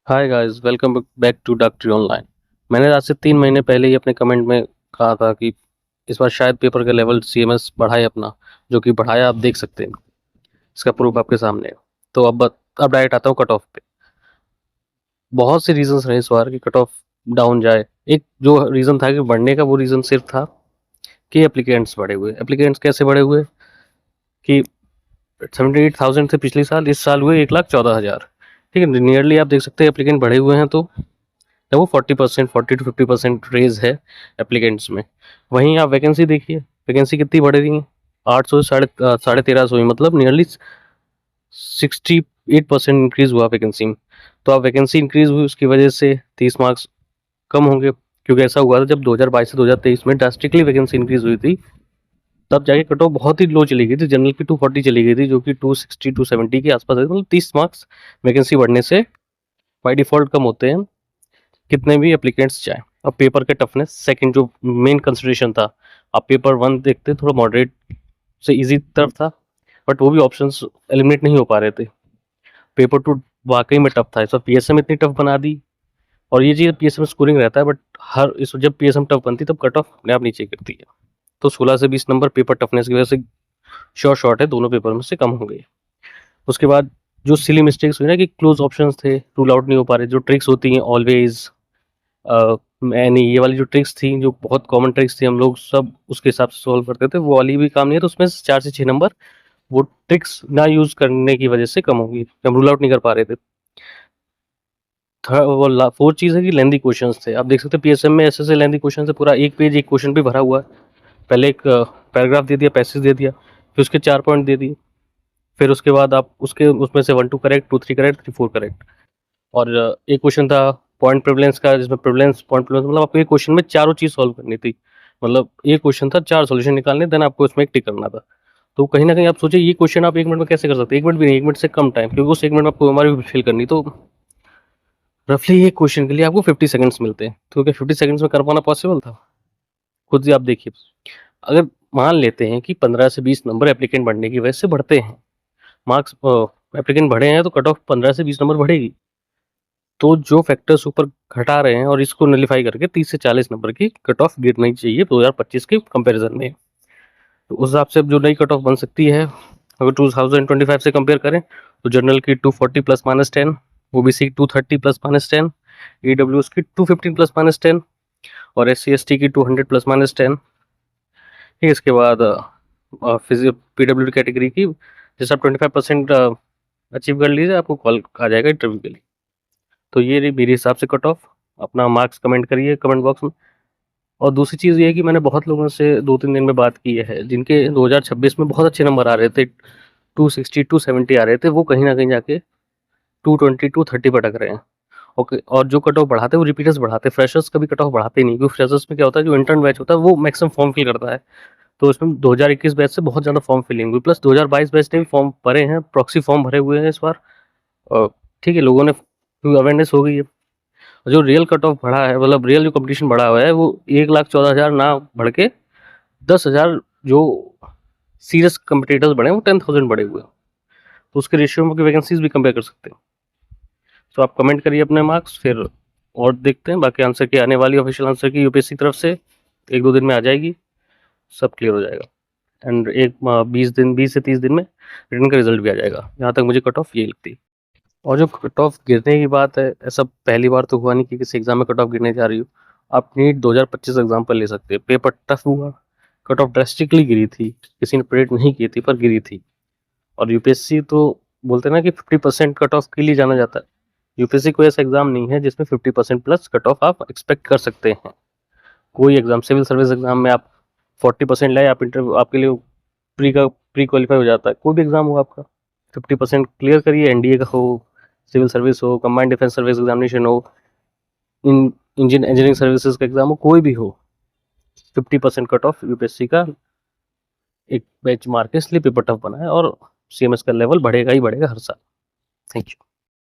Hi guys, welcome back to Doctory Online. मैंने आज से 3 महीने पहले ही अपने कमेंट में कहा था कि इस बार शायद पेपर का लेवल सीएमएस बढ़ाए अपना, जो कि बढ़ाया। आप देख सकते हैं, इसका प्रूफ आपके सामने है। तो अब डायरेक्ट आता हूँ कट ऑफ पे। बहुत से रीजंस रहे इस बार कि कट ऑफ डाउन जाए। एक जो रीज़न था कि बढ़ने का, वो रीज़न सिर्फ था कि एप्लीकेंट्स बढ़े हुए। एप्लीकेंट्स कैसे बढ़े हुए कि 78,000 थे पिछले साल, इस साल हुए 1,14,000। ठीक है, नियरली आप देख सकते हैं एप्लीकेंट बढ़े हुए हैं। तो वो 40%, 40 to 50% रेज है एप्लीकेंट्स में। वहीं आप वैकेंसी देखिए, वैकेंसी कितनी बढ़ रही है। 800 साढ़े 1300 हुई, मतलब नियरली 68% इंक्रीज हुआ वैकेंसी में। तो आप वैकेंसी इंक्रीज हुई, उसकी वजह से 30 मार्क्स कम होंगे। क्योंकि ऐसा हुआ था जब 2022 से 2023 में ड्रास्टिकली वैकेंसी इंक्रीज हुई थी, तब जाके कट ऑफ बहुत ही लो चली गई थी। जनरल की 240 चली गई थी, जो कि 260 270 के आसपास है। मतलब 30 मार्क्स वैकेंसी बढ़ने से बाई डिफॉल्ट कम होते हैं, कितने भी एप्लीकेंट्स चाहे। अब पेपर के टफनेस सेकंड जो मेन कंसिडरेशन था। आप पेपर वन देखते, थोड़ा मॉडरेट से इजी तरफ था, बट वो भी ऑप्शंस एलिमिनेट नहीं हो पा रहे थे। पेपर टू वाकई में टफ था। इस बार पीएसएम इतनी टफ बना दी, और ये चीज़ पीएसएम स्कोरिंग रहता है, बट जब पीएसएम टफ बनती है तब कट ऑफ अपने आप नीचे गिरती है। तो 16 से 20 नंबर पेपर टफनेस की वजह से शॉर्ट है, दोनों पेपर में से कम हो गए। उसके बाद जो सिली मिस्टेक्स हुई ना, कि क्लोज ऑप्शंस थे, रूल आउट नहीं हो पा रहे। जो ट्रिक्स होती हैं ऑलवेज, मैंने ये वाली जो ट्रिक्स थी, जो बहुत कॉमन ट्रिक्स थी, हम लोग सब उसके हिसाब से सॉल्व करते थे, वो वाली भी काम नहीं है। तो उसमें 4 से 6 नंबर वो ट्रिक्स ना यूज करने की वजह से कम होगी, हम रूल आउट नहीं कर पा रहे थे। फोर्थ चीज़ है कि लेंदी क्वेश्चंस थे। आप देख सकते हैं पीएसएम में ऐसे लेंदी क्वेश्चन है, पूरा एक पेज एक क्वेश्चन भी भरा हुआ है। पहले एक पैराग्राफ दे दिया, पैसेज दे दिया, फिर उसके 4 पॉइंट दे दिए, फिर उसके बाद आप उसमें से 1 2 करेक्ट, 2 3 करेक्ट, 3 4 करेक्ट। और एक क्वेश्चन था पॉइंट प्रिवलेंस का, जिसमें प्रिवलेंस पॉइंट प्रिवलेंस, मतलब आपको एक क्वेश्चन में चारों चीज़ सॉल्व करनी थी। मतलब एक क्वेश्चन था, 4 सॉल्यूशन निकालने, देन आपको इसमें एक टिक करना था। तो कहीं ना कहीं आप सोचिए, ये क्वेश्चन आप 1 मिनट में कैसे कर सकते हैं। 1 मिनट भी नहीं, 1 मिनट से कम टाइम, क्योंकि उस 1 मिनट में आपको हमारी भी फिल करनी। तो रफली एक क्वेश्चन के लिए आपको 50 सेकंड्स मिलते हैं। तो क्या 50 सेकंड्स में कर पाना पॉसिबल था? खुद ही आप देखिए। अगर मान लेते हैं कि 15 से 20 नंबर एप्लीकेंट बढ़ने की वजह से बढ़ते हैं, मार्क्स एप्लीकेंट बढ़े हैं, तो कट ऑफ 15 से 20 नंबर बढ़ेगी। तो जो फैक्टर्स ऊपर घटा रहे हैं और इसको नलिफाई करके 30 से 40 नंबर की कट ऑफ गिरनी चाहिए 2025 के कंपैरिजन में। तो उस हिसाब से अब जो नई कट ऑफ बन सकती है, अगर 2025 से कंपेयर करें, तो जनरल की 240 plus minus 10, OBC 230 plus minus 10, EWS की 215 प्लस माइनस 10, और एससी एसटी की 200 प्लस माइनस 10। ठीक है, इसके बाद पीडब्ल्यू कैटेगरी की जैसे आप 25% अचीव कर लीजिए, आपको कॉल आ जाएगा इंटरव्यू के लिए। तो ये रही मेरे हिसाब से कट ऑफ। अपना मार्क्स कमेंट करिए कमेंट बॉक्स में। और दूसरी चीज़ ये है कि मैंने बहुत लोगों से 2-3 दिन में बात की है, जिनके 2026 में बहुत अच्छे नंबर आ रहे थे, 260 270 आ रहे थे, वो कहीं ना कहीं जाके 220 230 पर अटक रहे हैं। ओके, और जो कट ऑफ बढ़ाते हैं वो रिपीटर्स बढ़ाते हैं, फ्रेशर्स कभी कट ऑफ बढ़ाते नहीं, क्योंकि फ्रेशर्स में क्या होता है, जो इंटर्न बैच होता है वो मैक्सिमम फॉर्म फिल करता है। तो इसमें 2021 बैच से बहुत ज़्यादा फॉर्म फिलिंग हुई, प्लस 2022 बैच ने भी फॉर्म भरे हैं, प्रॉक्सी फॉर्म भरे हुए हैं इस बार। ठीक है, लोगों ने अवेयरनेस हो गई है। जो रियल कट ऑफ बढ़ा है, मतलब रियल जो कंपटीशन बढ़ा हुआ है, वो 1,14,000 ना बढ़ के 10,000, जो सीरियस कंपटीटर्स बढ़े हैं वो 10,000 बढ़े हुए हैं। तो उसके रेशियो में वैकेंसीज भी कंपेयर कर सकते हैं। तो आप कमेंट करिए अपने मार्क्स, फिर और देखते हैं बाकी आंसर की आने वाली ऑफिशियल आंसर की यूपीएससी तरफ से 1-2 दिन में आ जाएगी, सब क्लियर हो जाएगा। एंड 20 से 30 दिन में रिटर्न का रिजल्ट भी आ जाएगा, जहाँ तक मुझे कट ऑफ ये लगती है। और जो कट ऑफ गिरने की बात है, ऐसा पहली बार तो हुआ नहीं कि किसी एग्जाम में कट ऑफ गिरने जा रही हो। आप नीट 2025 एग्जाम्पल ले सकते हैं, पेपर टफ हुआ, कट ऑफ ड्रेस्टिकली गिरी थी, किसी ने प्रेडिक्ट नहीं की थी पर गिरी थी। और यूपीएससी तो बोलते हैं ना कि 50% कट ऑफ के लिए जाना जाता है। यूपीएससी कोई ऐसा एग्जाम नहीं है जिसमें 50% प्लस कट ऑफ आप एक्सपेक्ट कर सकते हैं। कोई एग्जाम, सिविल सर्विस एग्जाम में आप 40% लाए, आप इंटरव्यू आपके लिए प्री क्वालिफाई हो जाता है। कोई भी एग्जाम हो आपका, 50% क्लियर करिए, एनडीए का हो, सिविल सर्विस हो, कंबाइंड डिफेंस सर्विस एग्जामिनेशन हो, इंजीनियरिंग सर्विसेज का एग्जाम हो, कोई भी हो, 50% कट ऑफ यूपीएससी का एक बेंच मार्क है, इसलिए पेपर टफ बना है। और सीएमएस का लेवल बढ़ेगा ही बढ़ेगा हर साल। Thank you.